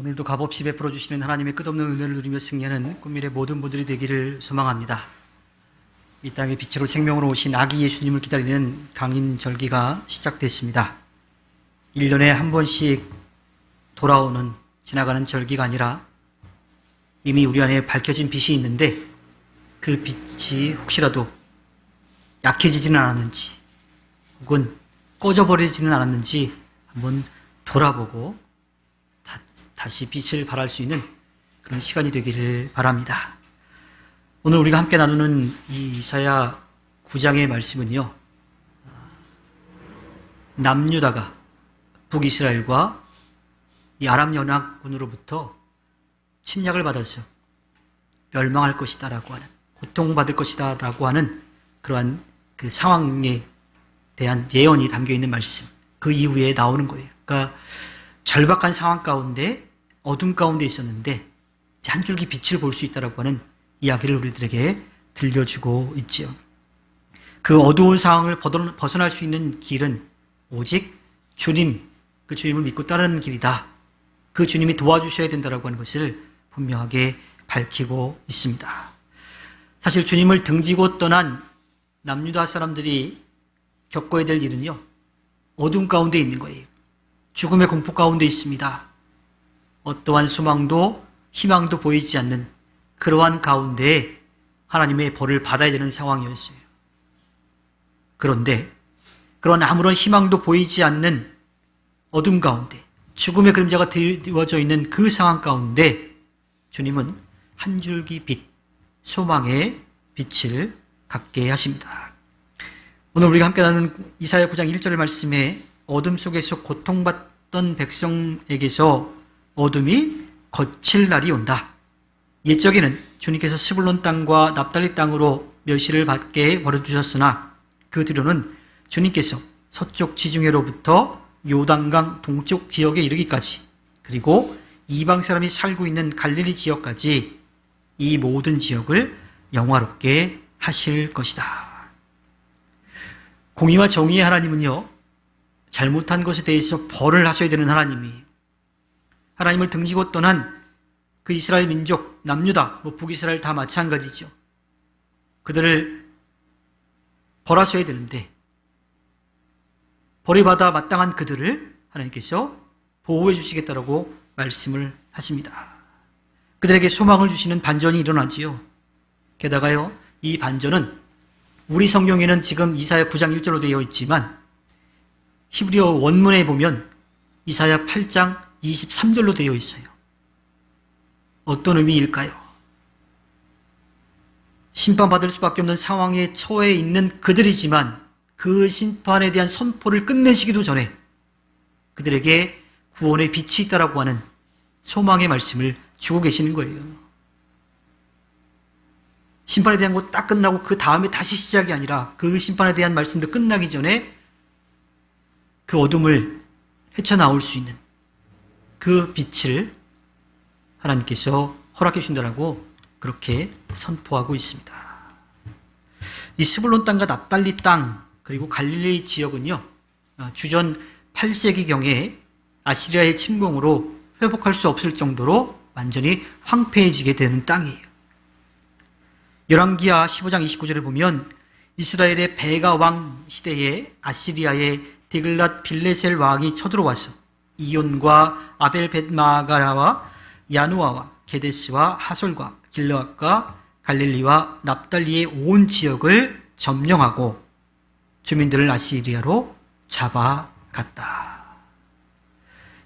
오늘도 값없이 베풀어 주시는 하나님의 끝없는 은혜를 누리며 승리하는 꿈밀의 모든 분들이 되기를 소망합니다. 이 땅에 빛으로 생명으로 오신 아기 예수님을 기다리는 강인절기가 시작됐습니다. 1년에 한 번씩 돌아오는 지나가는 절기가 아니라 이미 우리 안에 밝혀진 빛이 있는데 그 빛이 혹시라도 약해지지는 않았는지 혹은 꺼져버리지는 않았는지 한번 돌아보고 다시 빛을 발할 수 있는 그런 시간이 되기를 바랍니다. 오늘 우리가 함께 나누는 이 이사야 9장의 말씀은요, 남유다가 북이스라엘과 이 아람 연합군으로부터 침략을 받아서 멸망할 것이다 라고 하는, 고통받을 것이다 라고 하는 그러한 그 상황에 대한 예언이 담겨있는 말씀, 그 이후에 나오는 거예요. 그러니까 절박한 상황 가운데 어둠 가운데 있었는데 한 줄기 빛을 볼 수 있다라고 하는 이야기를 우리들에게 들려주고 있지요. 그 어두운 상황을 벗어날 수 있는 길은 오직 주님, 그 주님을 믿고 따르는 길이다. 그 주님이 도와주셔야 된다라고 하는 것을 분명하게 밝히고 있습니다. 사실 주님을 등지고 떠난 남유다 사람들이 겪어야 될 일은요, 어둠 가운데 있는 거예요. 죽음의 공포 가운데 있습니다. 어떠한 소망도 희망도 보이지 않는 그러한 가운데 하나님의 벌을 받아야 되는 상황이었어요. 그런데 그런 아무런 희망도 보이지 않는 어둠 가운데, 죽음의 그림자가 드리워져 있는 그 상황 가운데 주님은 한 줄기 빛, 소망의 빛을 갖게 하십니다. 오늘 우리가 함께 나누는 이사야 9장 1절의 말씀에 어둠 속에서 고통받던 백성에게서 어둠이 거칠 날이 온다. 옛적에는 주님께서 스불론 땅과 납달리 땅으로 멸시를 받게 벌어주셨으나 그 뒤로는 주님께서 서쪽 지중해로부터 요단강 동쪽 지역에 이르기까지, 그리고 이방 사람이 살고 있는 갈릴리 지역까지 이 모든 지역을 영화롭게 하실 것이다. 공의와 정의의 하나님은요, 잘못한 것에 대해서 벌을 하셔야 되는 하나님이, 하나님을 등지고 떠난 그 이스라엘 민족, 남유다, 북이스라엘 다 마찬가지죠. 그들을 벌하셔야 되는데 벌을 받아 마땅한 그들을 하나님께서 보호해 주시겠다라고 말씀을 하십니다. 그들에게 소망을 주시는 반전이 일어나지요. 게다가요, 이 반전은 우리 성경에는 지금 이사야 9장 1절로 되어 있지만 히브리어 원문에 보면 이사야 8장 23절로 되어 있어요. 어떤 의미일까요? 심판받을 수밖에 없는 상황에 처해 있는 그들이지만 그 심판에 대한 선포를 끝내시기도 전에 그들에게 구원의 빛이 있다라고 하는 소망의 말씀을 주고 계시는 거예요. 심판에 대한 거 딱 끝나고 그 다음에 다시 시작이 아니라 그 심판에 대한 말씀도 끝나기 전에 그 어둠을 헤쳐나올 수 있는 그 빛을 하나님께서 허락해 주신다라고 그렇게 선포하고 있습니다. 이 스불론 땅과 납달리 땅 그리고 갈릴리 지역은요, 주전 8세기경에 아시리아의 침공으로 회복할 수 없을 정도로 완전히 황폐해지게 되는 땅이에요. 열왕기하 15장 29절에 보면 이스라엘의 베가 왕 시대에 아시리아의 디글랏 빌레셀 왕이 쳐들어와서 이온과 아벨벳마가라와 야누아와 게데스와 하솔과 길르앗과 갈릴리와 납달리의 온 지역을 점령하고 주민들을 아시리아로 잡아갔다.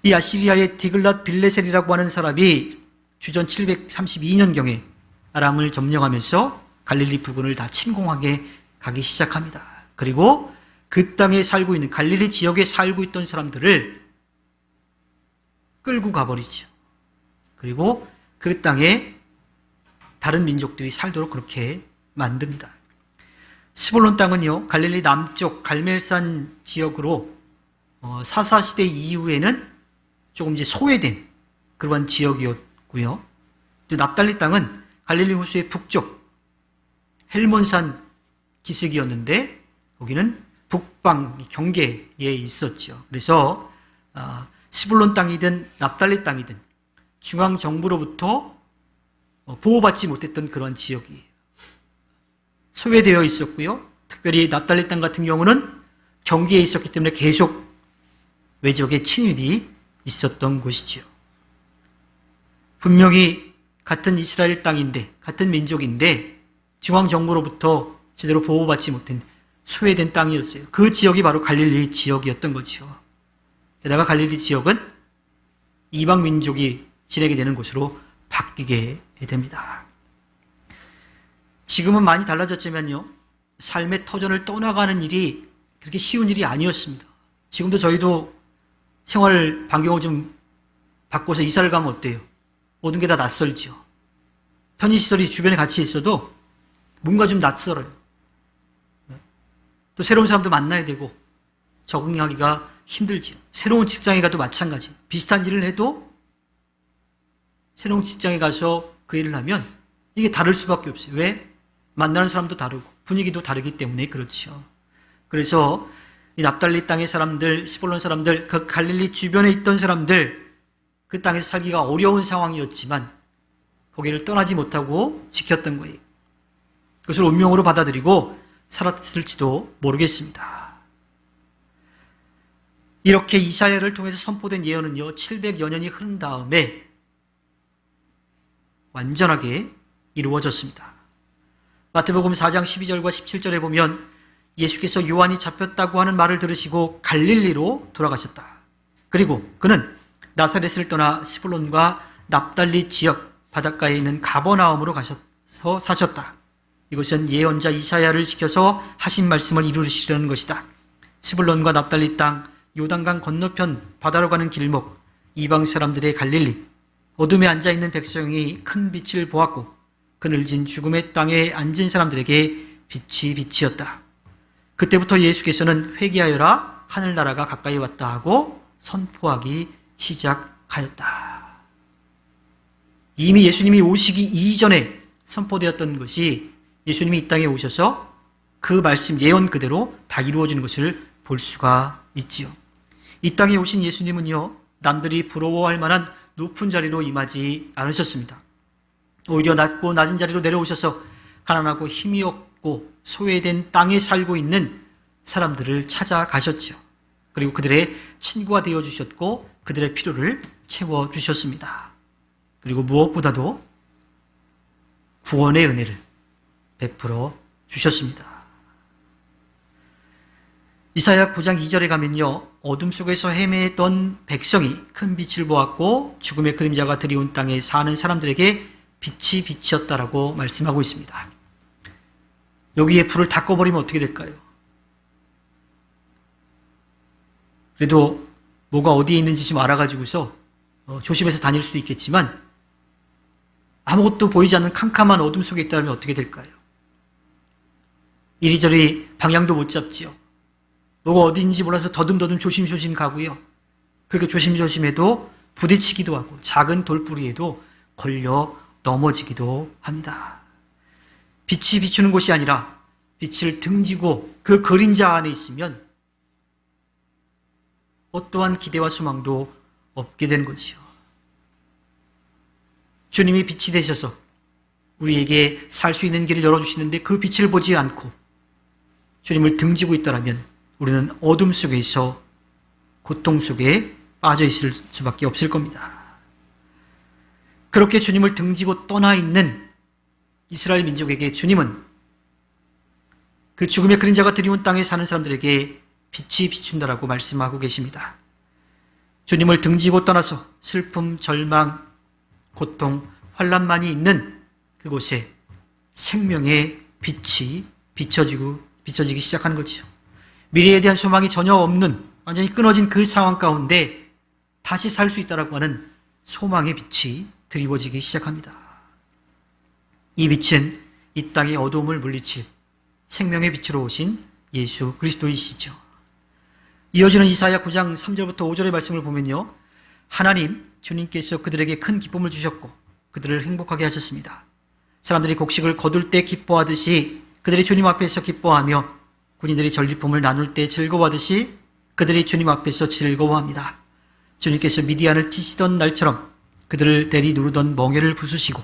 이 아시리아의 디글랏 빌레셀이라고 하는 사람이 주전 732년경에 아람을 점령하면서 갈릴리 부근을 다 침공하게 가기 시작합니다. 그리고 그 땅에 살고 있는, 갈릴리 지역에 살고 있던 사람들을 끌고 가버리죠. 그리고 그 땅에 다른 민족들이 살도록 그렇게 만듭니다. 스불론 땅은요, 갈릴리 남쪽 갈멜산 지역으로 사사시대 이후에는 조금 이제 소외된 그러한 지역이었고요. 또 납달리 땅은 갈릴리 호수의 북쪽 헬몬산 기슭이었는데 거기는 북방 경계에 있었죠. 그래서 스불론 땅이든 납달리 땅이든 중앙정부로부터 보호받지 못했던 그런 지역이에요. 소외되어 있었고요. 특별히 납달리 땅 같은 경우는 경계에 있었기 때문에 계속 외적의 침입이 있었던 곳이죠. 분명히 같은 이스라엘 땅인데, 같은 민족인데 중앙정부로부터 제대로 보호받지 못한 소외된 땅이었어요. 그 지역이 바로 갈릴리 지역이었던 거죠. 게다가 갈릴리 지역은 이방 민족이 지내게 되는 곳으로 바뀌게 됩니다. 지금은 많이 달라졌지만요, 삶의 터전을 떠나가는 일이 그렇게 쉬운 일이 아니었습니다. 지금도 저희도 생활 반경을 좀 바꿔서 이사를 가면 어때요? 모든 게 다 낯설죠. 편의시설이 주변에 같이 있어도 뭔가 좀 낯설어요. 또 새로운 사람도 만나야 되고 적응하기가 힘들지요. 새로운 직장에 가도 마찬가지. 비슷한 일을 해도 새로운 직장에 가서 그 일을 하면 이게 다를 수밖에 없어요. 왜? 만나는 사람도 다르고 분위기도 다르기 때문에 그렇죠. 그래서 이 납달리 땅의 사람들, 스불론 사람들, 그 갈릴리 주변에 있던 사람들, 그 땅에서 살기가 어려운 상황이었지만 거기를 떠나지 못하고 지켰던 거예요. 그것을 운명으로 받아들이고 살았을지도 모르겠습니다. 이렇게 이사야를 통해서 선포된 예언은요, 700여 년이 흐른 다음에 완전하게 이루어졌습니다. 마태복음 4장 12절과 17절에 보면 예수께서 요한이 잡혔다고 하는 말을 들으시고 갈릴리로 돌아가셨다. 그리고 그는 나사렛을 떠나 스불론과 납달리 지역 바닷가에 있는 가버나움으로 가셔서 사셨다. 이것은 예언자 이사야를 시켜서 하신 말씀을 이루시려는 것이다. 스불론과 납달리 땅, 요단강 건너편 바다로 가는 길목, 이방 사람들의 갈릴리, 어둠에 앉아있는 백성이 큰 빛을 보았고 그늘진 죽음의 땅에 앉은 사람들에게 빛이 빛이었다. 그때부터 예수께서는 회개하여라, 하늘나라가 가까이 왔다 하고 선포하기 시작하였다. 이미 예수님이 오시기 이전에 선포되었던 것이 예수님이 이 땅에 오셔서 그 말씀 예언 그대로 다 이루어지는 것을 볼 수가 있지요. 이 땅에 오신 예수님은요, 남들이 부러워할 만한 높은 자리로 임하지 않으셨습니다. 오히려 낮고 낮은 자리로 내려오셔서 가난하고 힘이 없고 소외된 땅에 살고 있는 사람들을 찾아가셨죠. 그리고 그들의 친구가 되어주셨고 그들의 필요를 채워주셨습니다. 그리고 무엇보다도 구원의 은혜를 베풀어 주셨습니다. 이사야 9장 2절에 가면요, 어둠 속에서 헤매던 백성이 큰 빛을 보았고 죽음의 그림자가 드리운 땅에 사는 사람들에게 빛이 빛이었다라고 말씀하고 있습니다. 여기에 불을 다 꺼버리면 어떻게 될까요? 그래도 뭐가 어디에 있는지 좀 알아가지고서 조심해서 다닐 수도 있겠지만 아무것도 보이지 않는 캄캄한 어둠 속에 있다면 어떻게 될까요? 이리저리 방향도 못 잡지요. 뭐가 어디인지 몰라서 더듬더듬 조심조심 가고요. 그렇게 조심조심해도 부딪히기도 하고 작은 돌부리에도 걸려 넘어지기도 합니다. 빛이 비추는 곳이 아니라 빛을 등지고 그 그림자 안에 있으면 어떠한 기대와 소망도 없게 되는 거지요. 주님이 빛이 되셔서 우리에게 살 수 있는 길을 열어주시는데 그 빛을 보지 않고 주님을 등지고 있다면 우리는 어둠 속에서 고통 속에 빠져 있을 수밖에 없을 겁니다. 그렇게 주님을 등지고 떠나 있는 이스라엘 민족에게 주님은 그 죽음의 그림자가 드리운 땅에 사는 사람들에게 빛이 비춘다라고 말씀하고 계십니다. 주님을 등지고 떠나서 슬픔, 절망, 고통, 환난만이 있는 그곳에 생명의 빛이 비춰지기 시작하는 거죠. 미래에 대한 소망이 전혀 없는 완전히 끊어진 그 상황 가운데 다시 살 수 있다라고 하는 소망의 빛이 드리워지기 시작합니다. 이 빛은 이 땅의 어두움을 물리칠 생명의 빛으로 오신 예수 그리스도이시죠. 이어지는 이사야 9장 3절부터 5절의 말씀을 보면요, 하나님 주님께서 그들에게 큰 기쁨을 주셨고 그들을 행복하게 하셨습니다. 사람들이 곡식을 거둘 때 기뻐하듯이 그들이 주님 앞에서 기뻐하며 군인들이 전리품을 나눌 때 즐거워하듯이 그들이 주님 앞에서 즐거워합니다. 주님께서 미디안을 치시던 날처럼 그들을 내리 누르던 멍에를 부수시고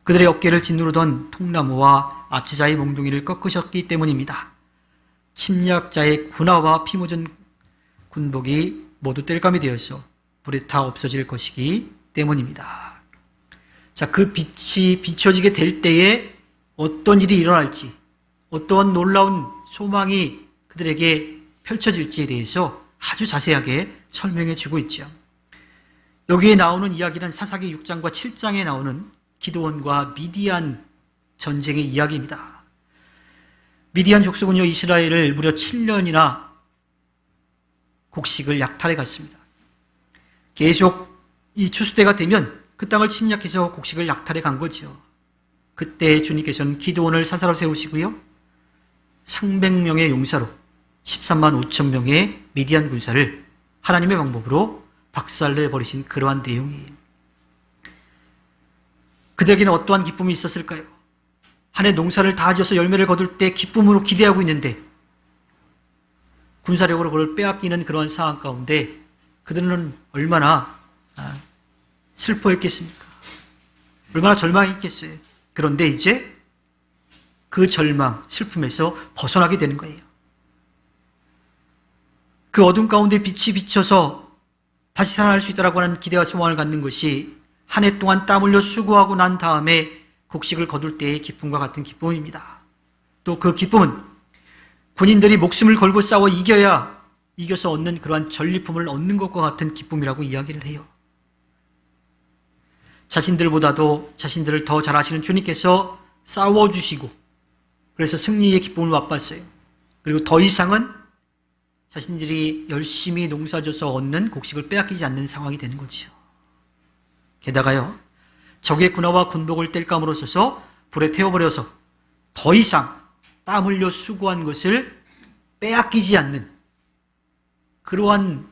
그들의 어깨를 짓누르던 통나무와 압제자의 몽둥이를 꺾으셨기 때문입니다. 침략자의 군화와 피 묻은 군복이 모두 땔감이 되어서 불에 타 없어질 것이기 때문입니다. 자, 그 빛이 비춰지게 될 때에 어떤 일이 일어날지, 어떠한 놀라운 소망이 그들에게 펼쳐질지에 대해서 아주 자세하게 설명해 주고 있죠. 여기에 나오는 이야기는 사사기 6장과 7장에 나오는 기드온과 미디안 전쟁의 이야기입니다. 미디안 족속은요, 이스라엘을 무려 7년이나 곡식을 약탈해 갔습니다. 계속 이 추수때가 되면 그 땅을 침략해서 곡식을 약탈해 간 거죠. 그때 주님께서는 기드온을 사사로 세우시고요, 상백명의 용사로 13만 5천 명의 미디안 군사를 하나님의 방법으로 박살내 버리신 그러한 내용이에요. 그들에게는 어떠한 기쁨이 있었을까요? 한 해 농사를 다 지어서 열매를 거둘 때 기쁨으로 기대하고 있는데 군사력으로 그걸 빼앗기는 그러한 상황 가운데 그들은 얼마나 슬퍼했겠습니까? 얼마나 절망했겠어요. 그런데 이제 그 절망, 슬픔에서 벗어나게 되는 거예요. 그 어둠 가운데 빛이 비쳐서 다시 살아날 수 있다고 하는 기대와 소망을 갖는 것이 한 해 동안 땀 흘려 수고하고 난 다음에 곡식을 거둘 때의 기쁨과 같은 기쁨입니다. 또 그 기쁨은 군인들이 목숨을 걸고 싸워 이겨서 얻는 그러한 전리품을 얻는 것과 같은 기쁨이라고 이야기를 해요. 자신들보다도 자신들을 더 잘 아시는 주님께서 싸워주시고 그래서 승리의 기쁨을 맛봤어요. 그리고 더 이상은 자신들이 열심히 농사져서 얻는 곡식을 빼앗기지 않는 상황이 되는 거지요. 게다가요, 적의 군화와 군복을 땔감으로 써서 불에 태워버려서 더 이상 땀 흘려 수고한 것을 빼앗기지 않는 그러한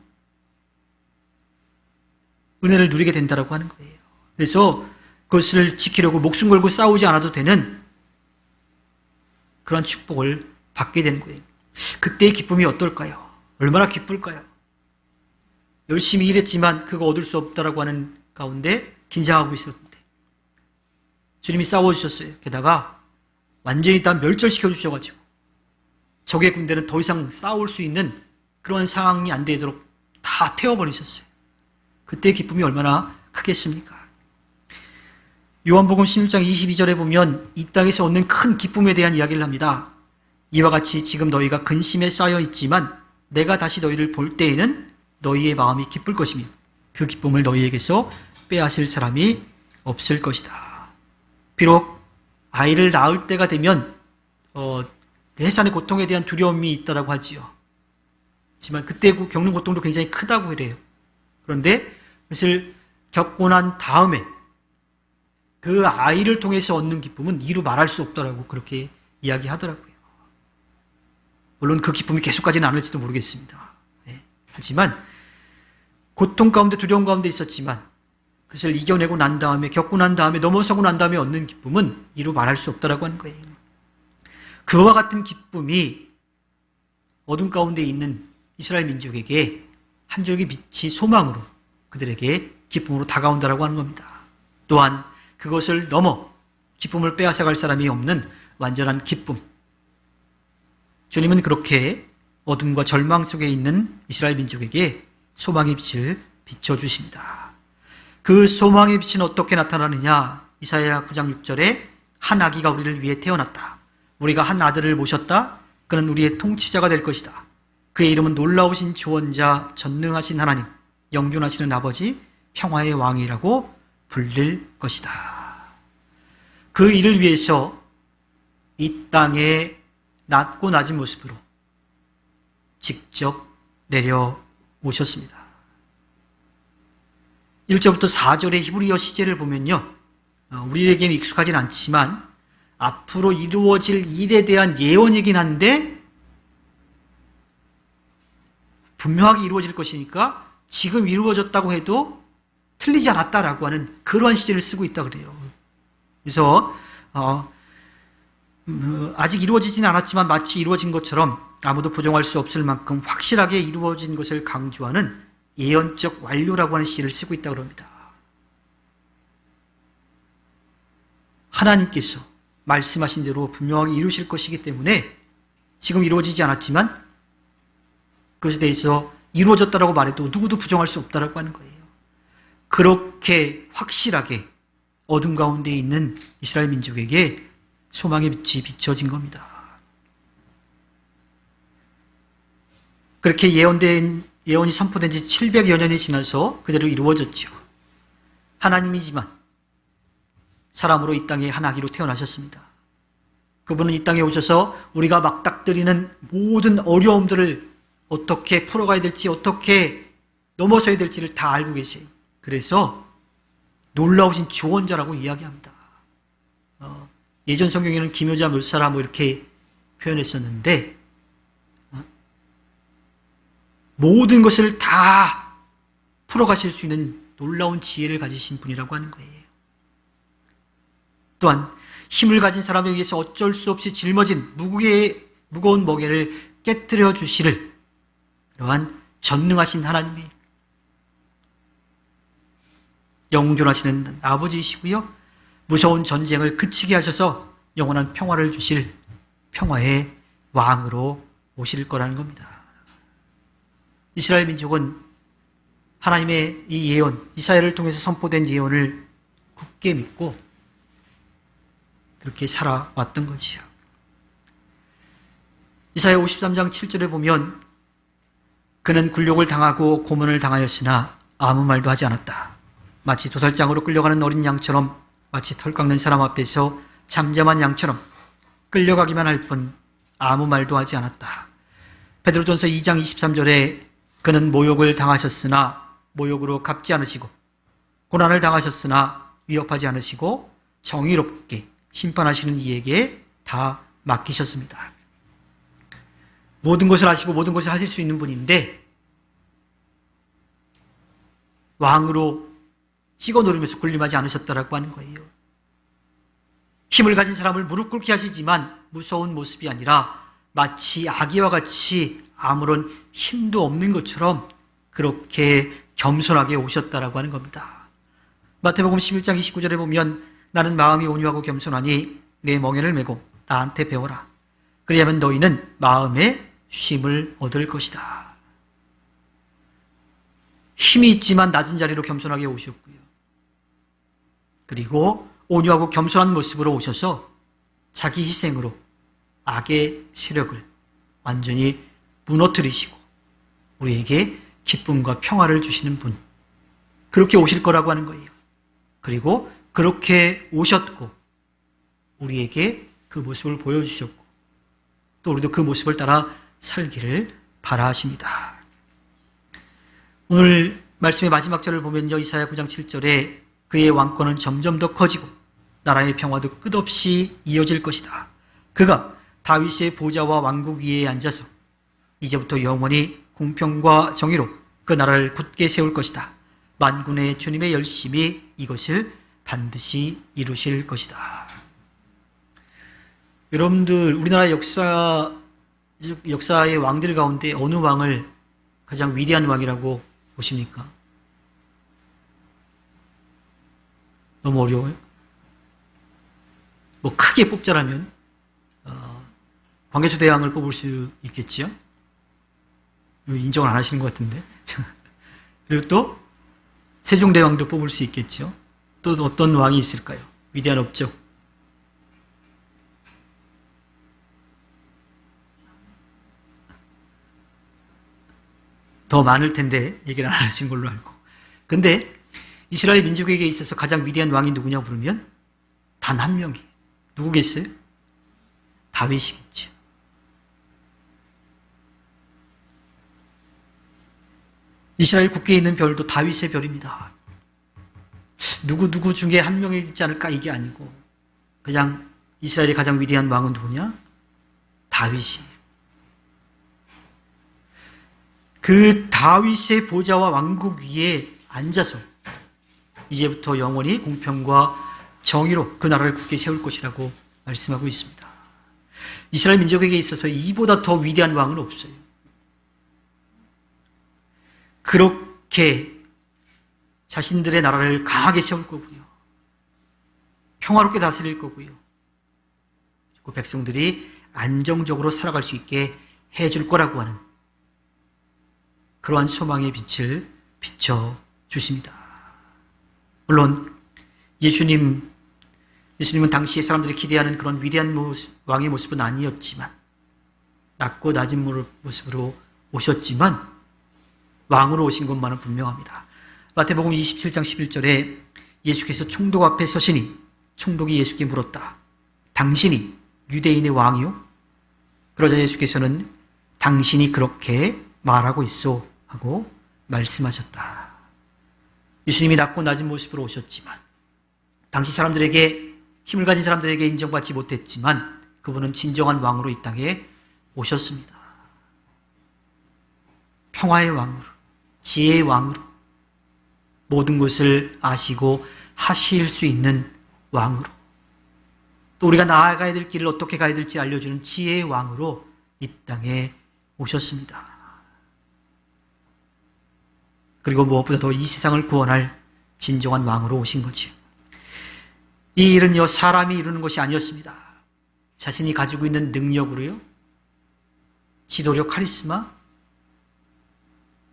은혜를 누리게 된다고 하는 거예요. 그래서 그것을 지키려고 목숨 걸고 싸우지 않아도 되는 그런 축복을 받게 되는 거예요. 그때의 기쁨이 어떨까요? 얼마나 기쁠까요? 열심히 일했지만 그거 얻을 수 없다라고 하는 가운데 긴장하고 있었는데 주님이 싸워주셨어요. 게다가 완전히 다 멸절시켜 주셔가지고 적의 군대는 더 이상 싸울 수 있는 그런 상황이 안 되도록 다 태워버리셨어요. 그때의 기쁨이 얼마나 크겠습니까? 요한복음 16장 22절에 보면 이 땅에서 얻는 큰 기쁨에 대한 이야기를 합니다. 이와 같이 지금 너희가 근심에 쌓여 있지만 내가 다시 너희를 볼 때에는 너희의 마음이 기쁠 것이며 그 기쁨을 너희에게서 빼앗을 사람이 없을 것이다. 비록 아이를 낳을 때가 되면 해산의 고통에 대한 두려움이 있다라고 하지요. 하지만 그때 겪는 고통도 굉장히 크다고 그래요. 그런데 그것을 겪고 난 다음에 그 아이를 통해서 얻는 기쁨은 이루 말할 수 없다라고 그렇게 이야기하더라고요. 물론 그 기쁨이 계속까지는 않을지도 모르겠습니다. 네. 하지만 고통 가운데 두려움 가운데 있었지만 그것을 이겨내고 난 다음에 겪고 난 다음에 넘어서고 난 다음에 얻는 기쁨은 이루 말할 수 없다라고 하는 거예요. 그와 같은 기쁨이 어둠 가운데 있는 이스라엘 민족에게 한 줄기 빛이 소망으로 그들에게 기쁨으로 다가온다라고 하는 겁니다. 또한 그것을 넘어 기쁨을 빼앗아갈 사람이 없는 완전한 기쁨. 주님은 그렇게 어둠과 절망 속에 있는 이스라엘 민족에게 소망의 빛을 비춰주십니다. 그 소망의 빛은 어떻게 나타나느냐? 이사야 9장 6절에 한 아기가 우리를 위해 태어났다. 우리가 한 아들을 모셨다. 그는 우리의 통치자가 될 것이다. 그의 이름은 놀라우신 조언자, 전능하신 하나님, 영존하시는 아버지, 평화의 왕이라고 불릴 것이다. 그 일을 위해서 이 땅에 낮고 낮은 모습으로 직접 내려오셨습니다. 1절부터 4절의 히브리어 시제를 보면요, 우리에게는 익숙하진 않지만 앞으로 이루어질 일에 대한 예언이긴 한데 분명하게 이루어질 것이니까 지금 이루어졌다고 해도 틀리지 않았다라고 하는 그러한 시제를 쓰고 있다 그래요. 그래서 아직 이루어지진 않았지만 마치 이루어진 것처럼 아무도 부정할 수 없을 만큼 확실하게 이루어진 것을 강조하는 예언적 완료라고 하는 시를 쓰고 있다고 합니다. 하나님께서 말씀하신 대로 분명하게 이루실 것이기 때문에 지금 이루어지지 않았지만 그것에 대해서 이루어졌다라고 말해도 누구도 부정할 수 없다라고 하는 거예요. 그렇게 확실하게 어둠 가운데 있는 이스라엘 민족에게 소망의 빛이 비춰진 겁니다. 그렇게 예언이 선포된 지 700여 년이 지나서 그대로 이루어졌죠. 하나님이지만 사람으로 이 땅에 한 아기로 태어나셨습니다. 그분은 이 땅에 오셔서 우리가 막닥뜨리는 모든 어려움들을 어떻게 풀어가야 될지, 어떻게 넘어서야 될지를 다 알고 계세요. 그래서 놀라우신 조언자라고 이야기합니다. 예전 성경에는 기묘자 묘사라 이렇게 표현했었는데 모든 것을 다 풀어가실 수 있는 놀라운 지혜를 가지신 분이라고 하는 거예요. 또한 힘을 가진 사람에 의해서 어쩔 수 없이 짊어진 무거운 멍에를 깨뜨려 주시를 그러한 전능하신 하나님이 영존하시는 아버지이시고요. 무서운 전쟁을 그치게 하셔서 영원한 평화를 주실 평화의 왕으로 오실 거라는 겁니다. 이스라엘 민족은 하나님의 이 예언, 이사야를 통해서 선포된 예언을 굳게 믿고 그렇게 살아왔던 거지요. 이사야 53장 7절에 보면 그는 굴욕을 당하고 고문을 당하였으나 아무 말도 하지 않았다. 마치 도살장으로 끌려가는 어린 양처럼, 마치 털 깎는 사람 앞에서 잠잠한 양처럼 끌려가기만 할 뿐 아무 말도 하지 않았다. 베드로전서 2장 23절에 그는 모욕을 당하셨으나 모욕으로 갚지 않으시고 고난을 당하셨으나 위협하지 않으시고 정의롭게 심판하시는 이에게 다 맡기셨습니다. 모든 것을 아시고 모든 것을 하실 수 있는 분인데 왕으로 찍어 누르면서 군림하지 않으셨다라고 하는 거예요. 힘을 가진 사람을 무릎 꿇게 하시지만 무서운 모습이 아니라 마치 아기와 같이 아무런 힘도 없는 것처럼 그렇게 겸손하게 오셨다라고 하는 겁니다. 마태복음 11장 29절에 보면 나는 마음이 온유하고 겸손하니 내 멍에를 메고 나한테 배워라. 그리하면 너희는 마음에 쉼을 얻을 것이다. 힘이 있지만 낮은 자리로 겸손하게 오셨고요. 그리고 온유하고 겸손한 모습으로 오셔서 자기 희생으로 악의 세력을 완전히 무너뜨리시고 우리에게 기쁨과 평화를 주시는 분, 그렇게 오실 거라고 하는 거예요. 그리고 그렇게 오셨고 우리에게 그 모습을 보여주셨고 또 우리도 그 모습을 따라 살기를 바라십니다. 오늘 말씀의 마지막 절을 보면요, 이사야 9장 7절에 그의 왕권은 점점 더 커지고 나라의 평화도 끝없이 이어질 것이다. 그가 다윗의 보좌와 왕국 위에 앉아서 이제부터 영원히 공평과 정의로 그 나라를 굳게 세울 것이다. 만군의 주님의 열심이 이것을 반드시 이루실 것이다. 여러분들, 우리나라 역사의 왕들 가운데 어느 왕을 가장 위대한 왕이라고 보십니까? 너무 어려워요? 뭐 크게 뽑자라면 광개토대왕을 뽑을 수 있겠지요? 인정을 안 하시는 것 같은데. 그리고 또 세종대왕도 뽑을 수 있겠죠. 또 어떤 왕이 있을까요? 위대한 없죠. 더 많을 텐데 얘기를 안 하신 걸로 알고. 근데 이스라엘 민족에게 있어서 가장 위대한 왕이 누구냐고 부르면 단 한 명이 누구겠어요? 다윗이겠죠. 이스라엘 국기에 있는 별도 다윗의 별입니다. 누구 중에 한 명이 있지 않을까 이게 아니고 그냥 이스라엘의 가장 위대한 왕은 누구냐? 다윗이. 그 다윗의 보좌와 왕국 위에 앉아서 이제부터 영원히 공평과 정의로 그 나라를 굳게 세울 것이라고 말씀하고 있습니다. 이스라엘 민족에게 있어서 이보다 더 위대한 왕은 없어요. 그렇게 자신들의 나라를 강하게 세울 거고요. 평화롭게 다스릴 거고요. 그리고 백성들이 안정적으로 살아갈 수 있게 해줄 거라고 하는 그러한 소망의 빛을 비춰주십니다. 물론 예수님은 당시에 사람들이 기대하는 그런 위대한 왕의 모습은 아니었지만, 낮고 낮은 모습으로 오셨지만 왕으로 오신 것만은 분명합니다. 마태복음 27장 11절에 예수께서 총독 앞에 서시니 총독이 예수께 물었다. 당신이 유대인의 왕이요? 그러자 예수께서는 당신이 그렇게 말하고 있소 하고 말씀하셨다. 예수님이 낮고 낮은 모습으로 오셨지만, 당시 사람들에게, 힘을 가진 사람들에게 인정받지 못했지만 그분은 진정한 왕으로 이 땅에 오셨습니다. 평화의 왕으로, 지혜의 왕으로, 모든 것을 아시고 하실 수 있는 왕으로, 또 우리가 나아가야 될 길을 어떻게 가야 될지 알려주는 지혜의 왕으로 이 땅에 오셨습니다. 그리고 무엇보다 더 이 세상을 구원할 진정한 왕으로 오신 거지요. 이 일은요, 사람이 이루는 것이 아니었습니다. 자신이 가지고 있는 능력으로요, 지도력, 카리스마,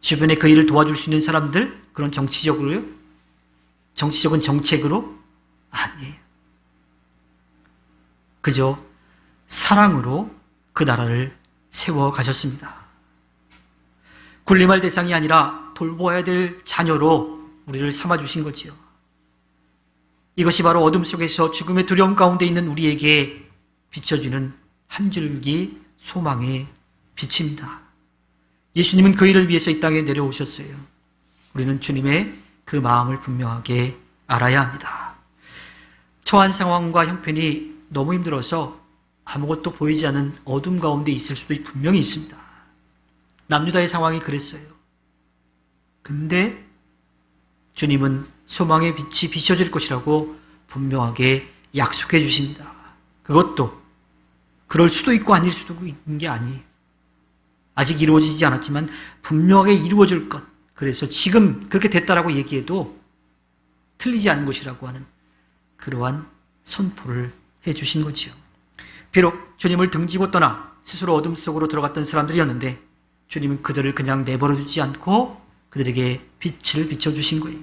주변에 그 일을 도와줄 수 있는 사람들, 그런 정치적으로요, 정치적인 정책으로 아니에요. 그저 사랑으로 그 나라를 세워 가셨습니다. 군림할 대상이 아니라 돌보아야 될 자녀로 우리를 삼아주신 거지요. 이것이 바로 어둠 속에서 죽음의 두려움 가운데 있는 우리에게 비춰주는 한 줄기 소망의 빛입니다. 예수님은 그 일을 위해서 이 땅에 내려오셨어요. 우리는 주님의 그 마음을 분명하게 알아야 합니다. 처한 상황과 형편이 너무 힘들어서 아무것도 보이지 않는 어둠 가운데 있을 수도 분명히 있습니다. 남유다의 상황이 그랬어요. 근데 주님은 소망의 빛이 비춰질 것이라고 분명하게 약속해 주십니다. 그것도 그럴 수도 있고 아닐 수도 있는 게 아니에요. 아직 이루어지지 않았지만 분명하게 이루어질 것, 그래서 지금 그렇게 됐다라고 얘기해도 틀리지 않은 것이라고 하는 그러한 선포를 해 주신 거지요. 비록 주님을 등지고 떠나 스스로 어둠 속으로 들어갔던 사람들이었는데 주님은 그들을 그냥 내버려 두지 않고 그들에게 빛을 비춰주신 거예요.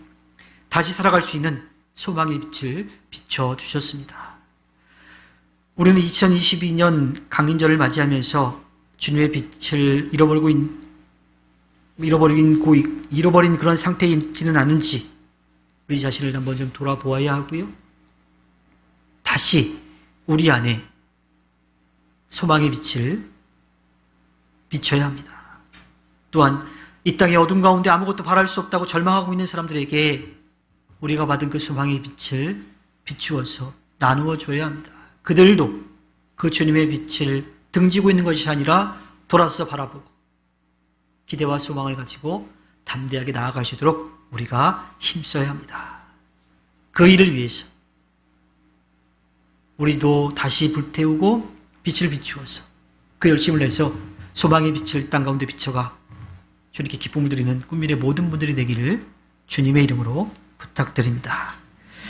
다시 살아갈 수 있는 소망의 빛을 비춰주셨습니다. 우리는 2022년 강림절을 맞이하면서 주님의 빛을 잃어버린 그런 상태에 있지는 않은지 우리 자신을 한번 좀 돌아보아야 하고요. 다시 우리 안에 소망의 빛을 비춰야 합니다. 또한 이 땅의 어둠 가운데 아무것도 바랄 수 없다고 절망하고 있는 사람들에게 우리가 받은 그 소망의 빛을 비추어서 나누어 줘야 합니다. 그들도 그 주님의 빛을 등지고 있는 것이 아니라 돌아서 바라보고 기대와 소망을 가지고 담대하게 나아가시도록 우리가 힘써야 합니다. 그 일을 위해서 우리도 다시 불태우고 빛을 비추어서 그 열심을 내서 소망의 빛을 땅 가운데 비춰가 주님께 기쁨을 드리는 꿈미래 모든 분들이 되기를 주님의 이름으로 부탁드립니다.